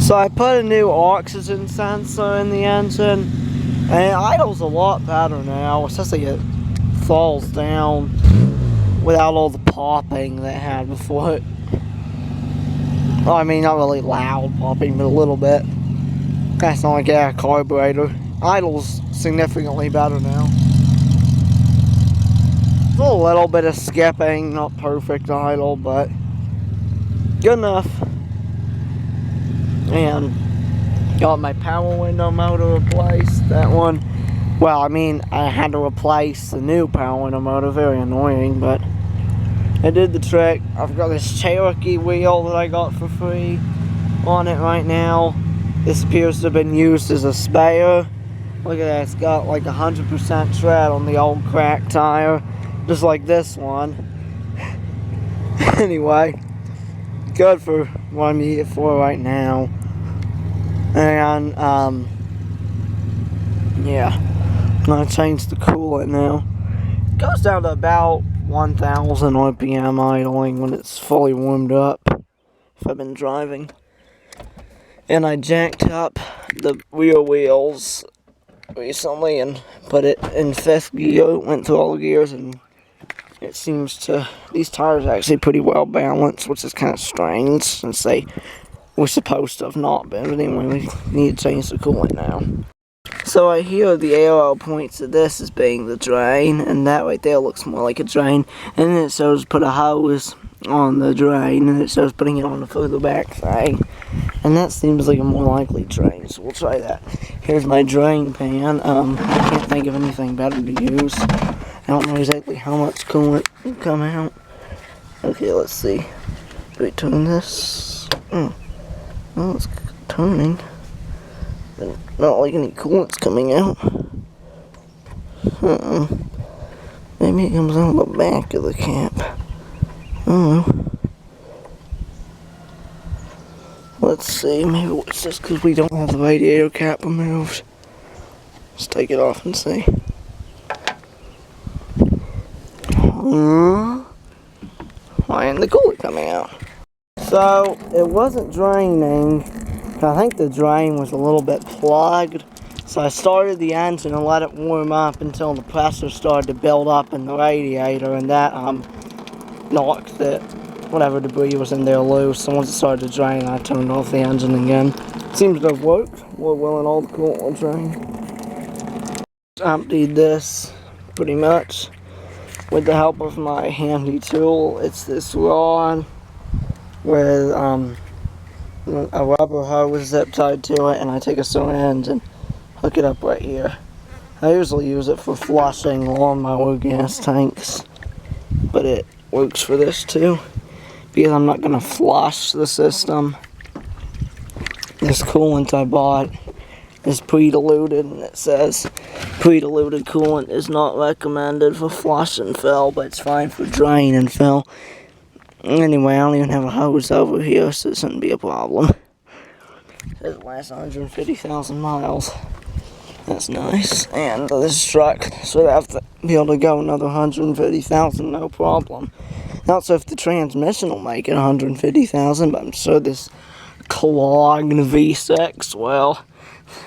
So I put a new oxygen sensor in the engine, and it idles a lot better now, especially it falls down without all the popping that it had before. Well, I mean, not really loud popping, but a little bit. That's not like a carburetor. Idles significantly better now. It's a little bit of skipping, not perfect idle, but good enough. And got my power window motor replaced. That one, well, I mean, I had to replace the new power window motor. Very annoying, but it did the trick. I've got this Cherokee wheel that I got for free on it right now. This appears to have been used as a spare. Look at that, it's got like 100% tread on the old cracked tire, just like this one. Anyway, good for what I'm using it for right now. And yeah, I'm gonna change the coolant now. It goes down to about 1,000 RPM idling when it's fully warmed up, if I've been driving. And I jacked up the rear wheels recently and put it in 5th gear, went through all the gears, and it seems to, these tires are actually pretty well balanced, which is kind of strange since they were supposed to have not been. But anyway, we need to change the coolant now. So I hear the arrow points to this as being the drain, and that right there looks more like a drain. And then it shows put a hose on the drain, and it shows putting it on the further back thing. And that seems like a more likely drain, so we'll try that. Here's my drain pan. I can't think of anything better to use. I don't know exactly how much coolant will come out. Okay, let's see. Do we turn this? Oh, it's turning. Not like any coolant's coming out. Maybe it comes out the back of the cap. I don't know. Let's see, maybe it's just because we don't have the radiator cap removed. Let's take it off and see. Why isn't the coolant coming out? So, it wasn't draining. I think the drain was a little bit plugged. So I started the engine and let it warm up until the pressure started to build up in the radiator, and that knocked it. Whatever debris was in there loose. So once it started to drain, I turned off the engine again. Seems to have worked. We're willing all the coolant will drain. Emptied this pretty much with the help of my handy tool. It's this rod with a rubber hose zip tied to it, and I take a syringe and hook it up right here. I usually use it for flushing lawnmower gas tanks, but it works for this too, because I'm not going to flush the system. This coolant I bought is pre-diluted, and it says pre-diluted coolant is not recommended for flush and fill, but it's fine for drain and fill. Anyway, I don't even have a hose over here, so it shouldn't be a problem. It says it lasts 150,000 miles. That's nice. And this truck should have to be able to go another 150,000, no problem. Not sure if the transmission will make it 150,000, but I'm sure this clogged V6, well,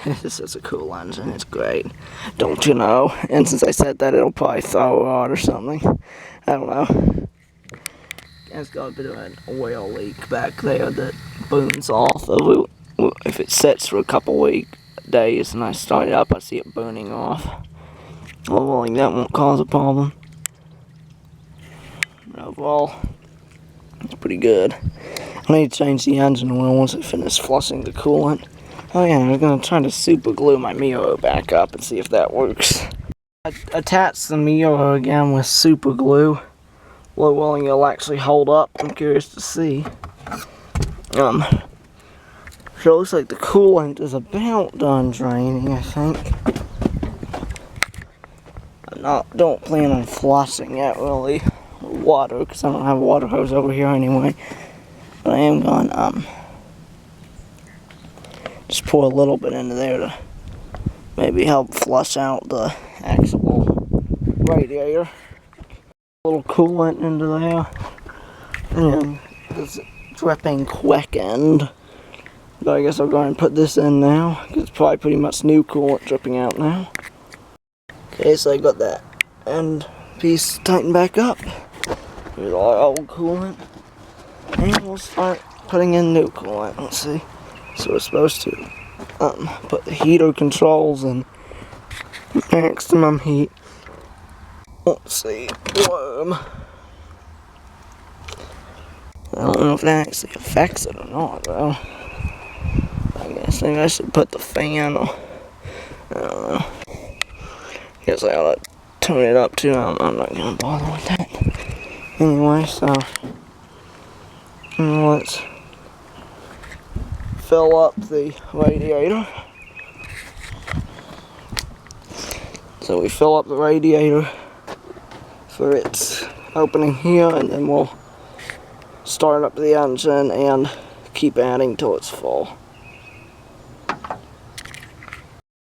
this is a cool engine. It's great. Don't you know? And since I said that, it'll probably thaw out or something. I don't know. It's got a bit of an oil leak back there that burns off. If it sits for a couple days and I start it up, I see it burning off. Well, like that won't cause a problem. Overall, it's pretty good. I need to change the engine oil once I finish flushing the coolant. Oh yeah, I'm going to try to super glue my mirror back up and see if that works. I attached the mirror again with super glue. Well, willing it'll actually hold up. I'm curious to see. So it looks like the coolant is about done draining, I think. Don't plan on flushing it really with water, because I don't have a water hose over here anyway. But I am going just pour a little bit into there to maybe help flush out the actual radiator. A little coolant into there, and it's dripping quickened. But I guess I'll go ahead and put this in now. It's probably pretty much new coolant dripping out now. Okay, so I got that end piece tightened back up. Here's our old coolant. And we'll start putting in new coolant. Let's see. So we're supposed to put the heater controls in maximum heat. Let's see. Worm. I don't know if that actually affects it or not, though. I guess maybe I should put the fan on. I don't know. Guess I ought to turn it up too. I'm not gonna bother with that. Anyway, so let's fill up the radiator. So we fill up the radiator for its opening here, and then we'll start up the engine and keep adding till it's full.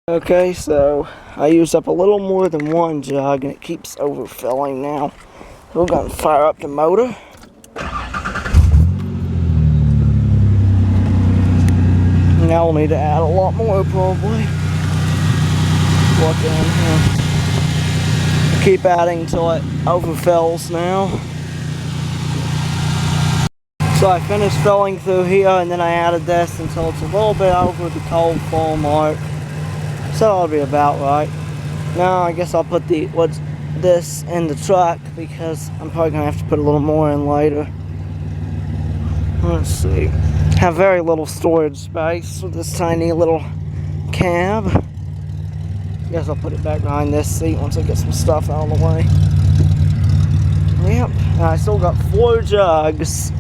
Okay, so I used up a little more than one jug and it keeps overfilling now. We're going to fire up the motor. Now we'll need to add a lot more probably. Look in here. Keep adding until it overfills now. So I finished filling through here and then I added this until it's a little bit over the cold full mark. So that'll be about right. Now I guess I'll put this in the truck because I'm probably going to have to put a little more in later. Let's see. Have very little storage space with this tiny little cab. I guess I'll put it back behind this seat once I get some stuff out of the way. Yep. And I still got 4 jugs,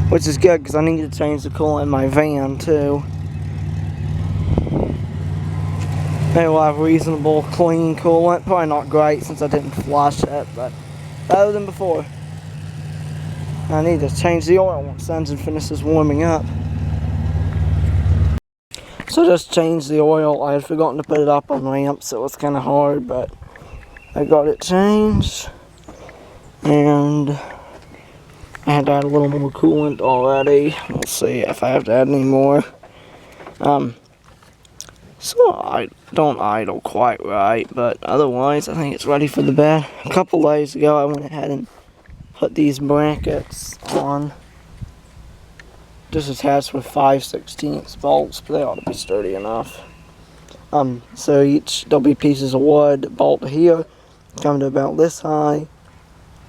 which is good because I need to change the coolant in my van too. Maybe we'll have reasonable clean coolant. Probably not great since I didn't flush it, but better than before. I need to change the oil once the engine finishes warming up. So just changed the oil. I had forgotten to put it up on ramp, so it's kind of hard, but I got it changed. And I had to add a little more coolant already. Let's see if I have to add any more. So I don't idle quite right, but otherwise I think it's ready for the bed. A couple days ago I went ahead and put these brackets on. Just attached with 5/16 bolts, but they ought to be sturdy enough. So there'll be pieces of wood bolt here, come to about this high.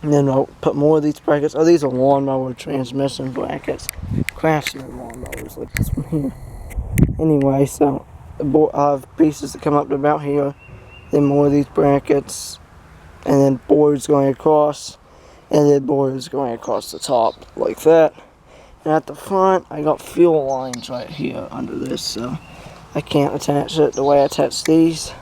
And then I'll put more of these brackets. Oh, these are lawnmower transmission brackets. Craftsman lawnmowers like this one here. Anyway, so I have pieces that come up to about here, then more of these brackets, and then boards going across, and then boards going across the top like that. And at the front, I got fuel lines right here under this, so I can't attach it the way I attach these.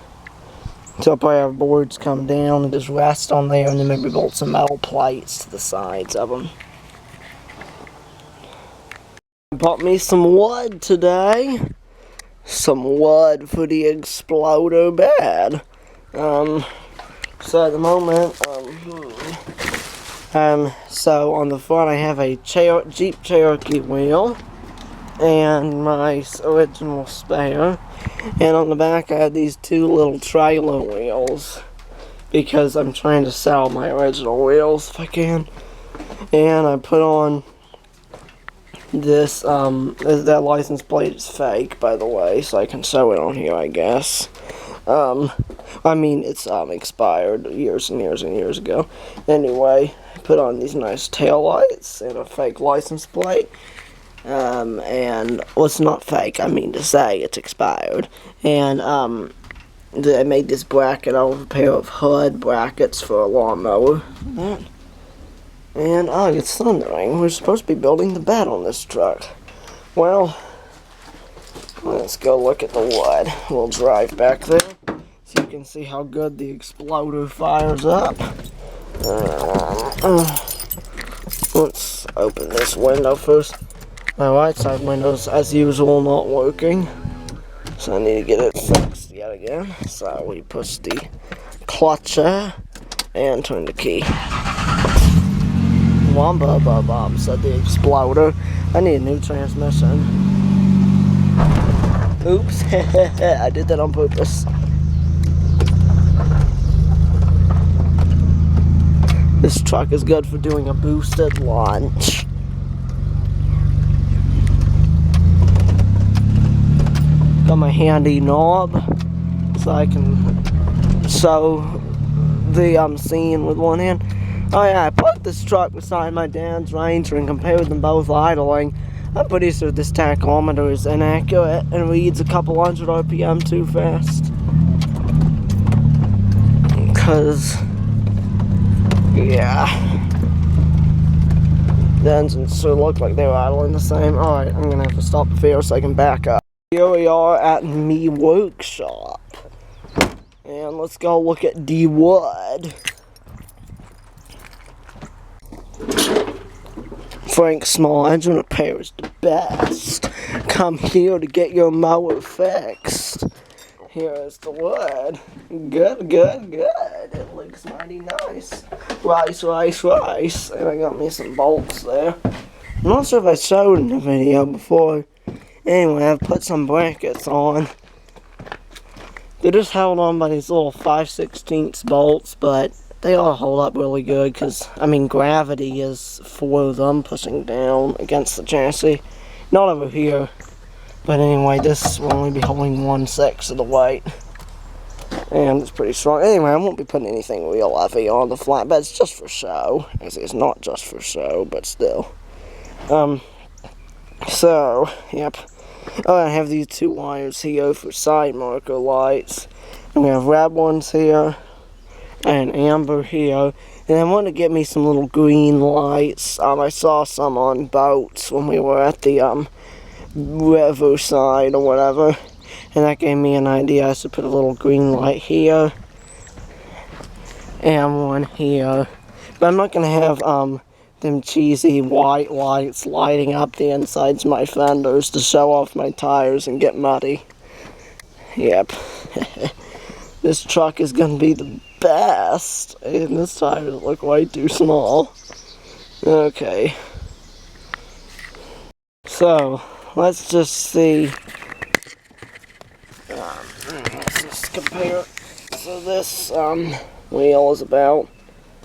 So I'll probably have boards come down and just rest on there, and then maybe bolt some metal plates to the sides of them. I bought me some wood today. Some wood for the exploder bed. So at the moment, so on the front I have a Jeep Cherokee wheel and my original spare, and on the back I have these 2 little trailer wheels because I'm trying to sell my original wheels if I can. And I put on this, that license plate is fake, by the way, so I can sew it on here, I guess. I mean, it's expired years and years and years ago. Anyway, I put on these nice tail lights and a fake license plate. And, well, it's not fake, I mean to say it's expired. And, I made this bracket out of a pair of HUD brackets for a lawnmower. And, oh, it's thundering. We're supposed to be building the bed on this truck. Well, let's go look at the wood. We'll drive back there so you can see how good the exploder fires up. Let's open this window first. My right side window's, as usual, not working. So I need to get it fixed yet again. So we push the clutcher and turn the key. Wamba ba bum, said the exploder. I need a new transmission. Oops, I did that on purpose. This truck is good for doing a boosted launch. Got my handy knob so I can sew the scene with one hand. Oh yeah, I put this truck beside my dad's Ranger and compared them both idling. I'm pretty sure this tachometer is inaccurate and reads a couple hundred RPM too fast. Cause, yeah, the engines sure look like they were idling the same. Alright, I'm gonna have to stop the video so I can back up. Here we are at me workshop. And let's go look at the wood. Frank Small Engine Repair is the best. Come here to get your mower fixed. Here is the wood. Good, good, good. It looks mighty nice. Rice, rice, rice. And I got me some bolts there. I'm not sure if I showed in the video before. Anyway, I've put some brackets on. They're just held on by these little 5/16 bolts, but they all hold up really good because, I mean, gravity is for them pushing down against the chassis. Not over here. But anyway, this will only be holding 1/6 of the weight. And it's pretty strong. Anyway, I won't be putting anything real heavy on the flatbeds just for show. Actually, it's not just for show, but still. So, yep. Oh, I have these two wires here for side marker lights. And we have red ones here. And amber here. And I want to get me some little green lights. I saw some on boats when we were at the, riverside or whatever, and that gave me an idea. I should put a little green light here and one here, but I'm not gonna have them cheesy white lights lighting up the insides of my fenders to show off my tires and get muddy. Yep. This truck is gonna be the best, and this tires look way too small. Okay, so let's just see. Let's just compare. So this wheel is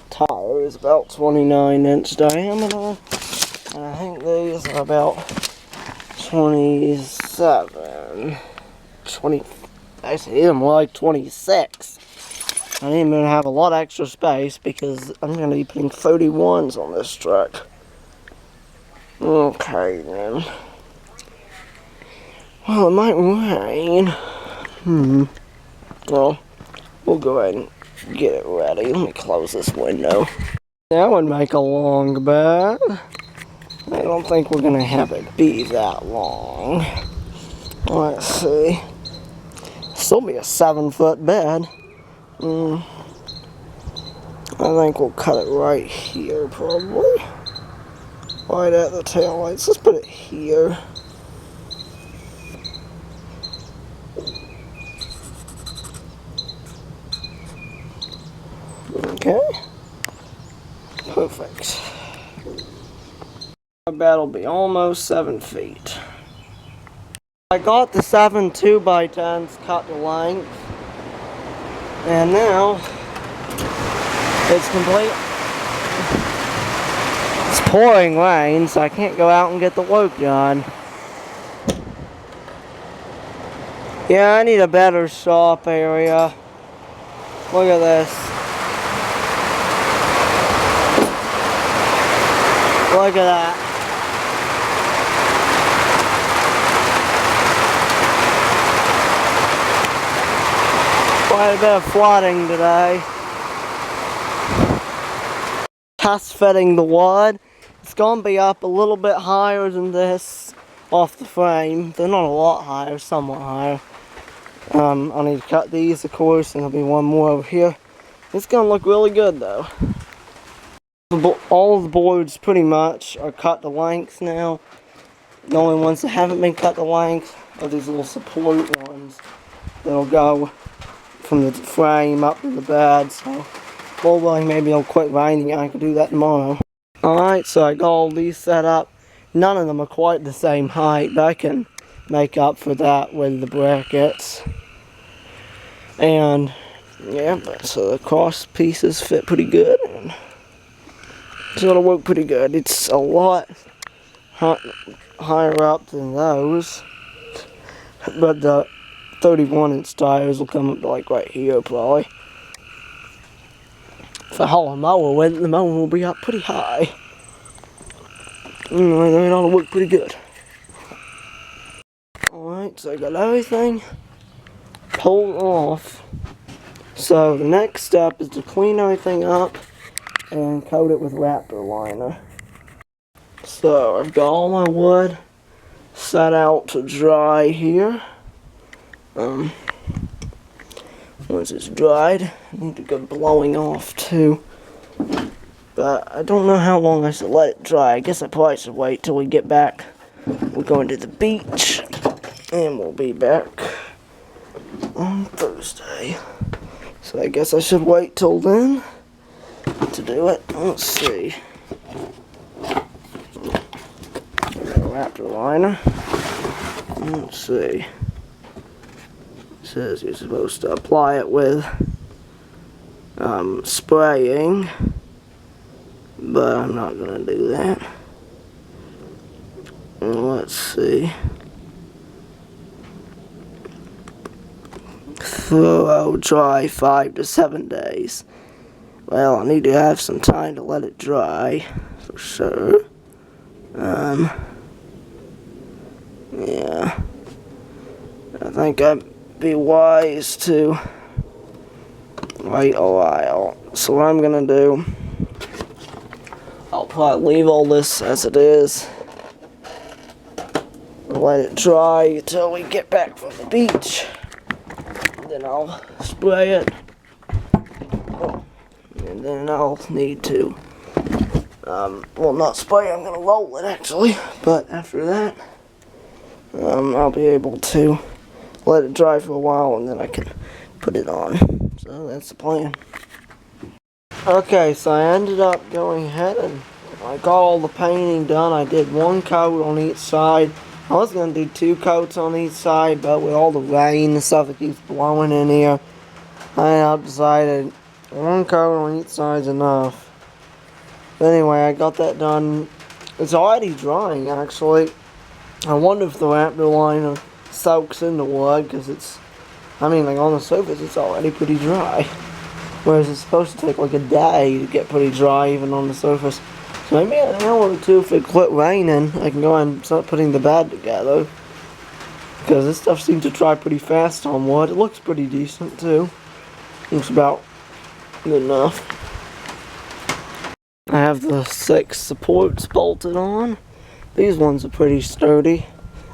tire is about 29-inch diameter. And I think these are about 27. Actually, even more like 26. I didn't even have a lot of extra space because I'm going to be putting 31s on this truck. Okay then. Well, it might rain. Well, we'll go ahead and get it ready. Let me close this window. That would make a long bed. I don't think we're gonna have it be that long. Let's see. Still be a 7-foot bed. I think we'll cut it right here, probably. Right at the tail lights. Let's put it here. Okay. Perfect. My bed will be almost 7 feet. I got the 7 2x10s cut to length. And now it's complete. It's pouring rain, so I can't go out and get the work done. Yeah, I need a better shop area. Look at this. Look at that. Quite a bit of flooding today. Test fitting the wood. It's going to be up a little bit higher than this off the frame. They're not a lot higher, somewhat higher. I'll need to cut these, of course, and there'll be one more over here. It's going to look really good, though. All the boards pretty much are cut to length now. The only ones that haven't been cut to length are these little support ones that'll go from the frame up to the bed. So, Lord willing, maybe it'll quit raining and I can do that tomorrow. Alright, so I got all these set up. None of them are quite the same height, but I can make up for that with the brackets. And yeah, but so the cross pieces fit pretty good, and so it'll work pretty good. It's a lot higher up than those, but the 31-inch tires will come up to like right here probably. If I haul a mower with it, the mower will be up pretty high. Anyway, it ought to work pretty good. Alright, so I got everything pulled off. So the next step is to clean everything up and coat it with Raptor liner. So I've got all my wood set out to dry here. Once it's dried, I need to go blowing off too. But I don't know how long I should let it dry. I guess I probably should wait till we get back. We're going to the beach, and we'll be back on Thursday. So I guess I should wait till then to do it. Let's see. Raptor liner. Let's see. It says you're supposed to apply it with spraying, but I'm not gonna do that. And let's see. So I'll dry 5 to 7 days. Well, I need to have some time to let it dry for sure. Yeah, I think I'd be wise to wait a while. So what I'm gonna do, I'll probably leave all this as it is, let it dry until we get back from the beach. Then I'll spray it, and then I'll need to, well, not spray, I'm gonna roll it actually, but after that, I'll be able to let it dry for a while, and then I can put it on. So that's the plan. Okay, so I ended up going ahead and I got all the painting done. I did 1 coat on each side. I was going to do 2 coats on each side, but with all the rain and stuff that keeps blowing in here, I decided 1 coat on each side is enough. But anyway, I got that done. It's already drying, actually. I wonder if the Raptor liner soaks in the wood, because it's, I mean, like on the surface, it's already pretty dry. Whereas it's supposed to take like a day to get pretty dry, even on the surface. So maybe an hour or 2, if it quit raining, I can go and start putting the bed together. Because this stuff seems to dry pretty fast on wood. It looks pretty decent too. Looks about good enough. I have the 6 supports bolted on. These ones are pretty sturdy.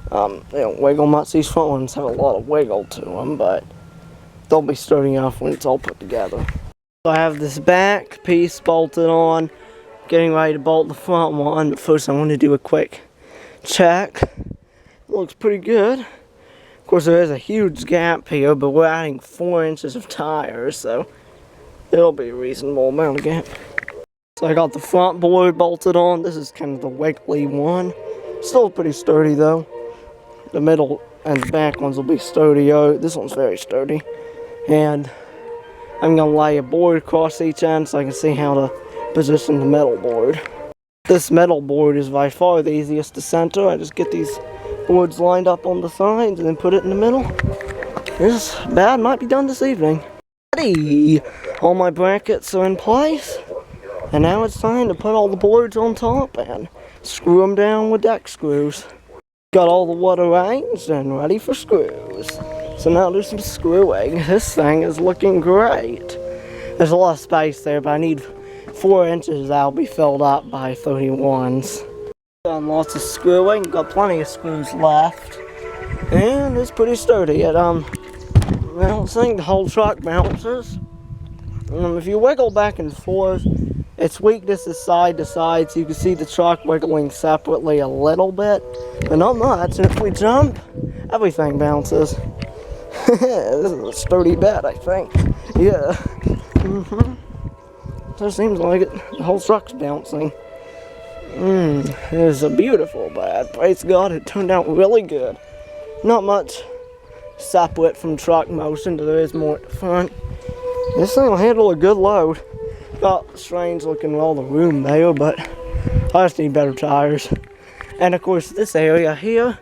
They don't wiggle much. These front ones have a lot of wiggle to them, but they'll be sturdy enough when it's all put together. So I have this back piece bolted on, getting ready to bolt the front one, but first I want to do a quick check. It looks pretty good. Of course, there is a huge gap here, but we're adding 4 inches of tires, so it'll be a reasonable amount of gap. So I got the front board bolted on. This is kind of the wiggly one. Still pretty sturdy though. The middle and the back ones will be sturdier. This one's very sturdy. And I'm going to lay a board across each end so I can see how to position the metal board. This metal board is by far the easiest to center. I just get these boards lined up on the sides and then put it in the middle. This bad might be done this evening. Ready! All my brackets are in place. And now it's time to put all the boards on top and screw them down with deck screws. Got all the wood arranged and ready for screws. So now do some screwing. This thing is looking great. There's a lot of space there, but I need 4 inches that'll be filled up by 31s. Done lots of screwing, got plenty of screws left. And it's pretty sturdy. I don't think the whole truck bounces. If you wiggle back and forth, its weakness is side to side, so you can see the truck wiggling separately a little bit, but not much. And if we jump, everything bounces. This is a sturdy bed, I think. Yeah. So it seems like it. The whole truck's bouncing. It is a beautiful bed. Praise God, it turned out really good. Not much separate from truck motion, but there is more at the front. This thing will handle a good load. Got strange looking all the room there, but I just need better tires. And of course this area here,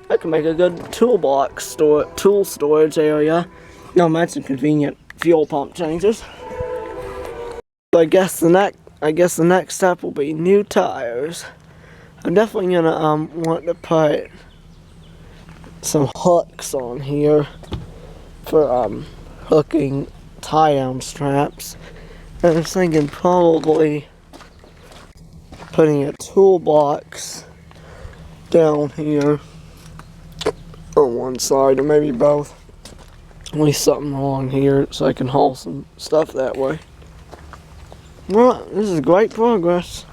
that can make a good tool storage area. Not to mention convenient fuel pump changes. So I guess the next step will be new tires. I'm definitely gonna want to put some hooks on here for hooking tie-down straps. And I was thinking probably putting a toolbox down here on one side, or maybe both. At least something along here so I can haul some stuff that way. Well, this is great progress.